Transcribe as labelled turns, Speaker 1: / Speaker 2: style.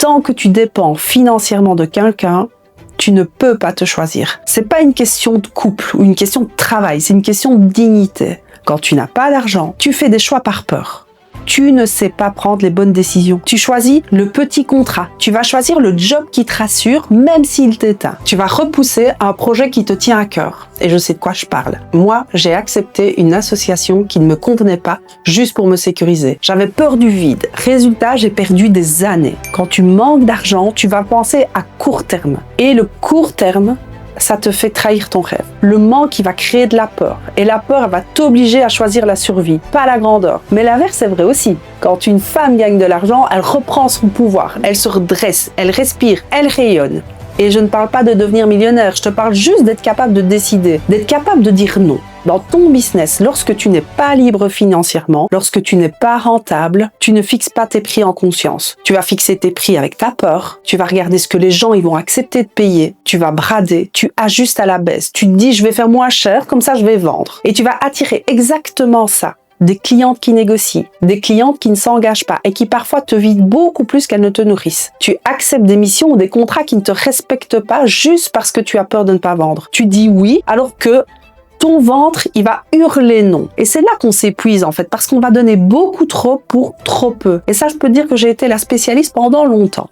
Speaker 1: tant que tu dépends financièrement de quelqu'un, tu ne peux pas te choisir. C'est pas une question de couple ou une question de travail, c'est une question de dignité. Quand tu n'as pas d'argent, tu fais des choix par peur. Tu ne sais pas prendre les bonnes décisions. Tu choisis le petit contrat. Tu vas choisir le job qui te rassure, même s'il t'éteint. Tu vas repousser un projet qui te tient à cœur. Et je sais de quoi je parle. Moi, j'ai accepté une association qui ne me convenait pas juste pour me sécuriser. J'avais peur du vide. Résultat, j'ai perdu des années. Quand tu manques d'argent, tu vas penser à court terme. Et le court terme, ça te fait trahir ton rêve. Le manque, il va créer de la peur. Et la peur, elle va t'obliger à choisir la survie, pas la grandeur. Mais l'inverse est vrai aussi. Quand une femme gagne de l'argent, elle reprend son pouvoir. Elle se redresse, elle respire, elle rayonne. Et je ne parle pas de devenir millionnaire, je te parle juste d'être capable de décider, d'être capable de dire non. Dans ton business, lorsque tu n'es pas libre financièrement, lorsque tu n'es pas rentable, tu ne fixes pas tes prix en conscience. Tu vas fixer tes prix avec ta peur, tu vas regarder ce que les gens ils vont accepter de payer, tu vas brader, tu ajustes à la baisse, tu te dis je vais faire moins cher, comme ça je vais vendre. Et tu vas attirer exactement ça. Des clientes qui négocient, des clientes qui ne s'engagent pas et qui parfois te vident beaucoup plus qu'elles ne te nourrissent. Tu acceptes des missions ou des contrats qui ne te respectent pas juste parce que tu as peur de ne pas vendre. Tu dis oui alors que ton ventre, il va hurler non. Et c'est là qu'on s'épuise en fait, parce qu'on va donner beaucoup trop pour trop peu. Et ça, je peux dire que j'ai été la spécialiste pendant longtemps.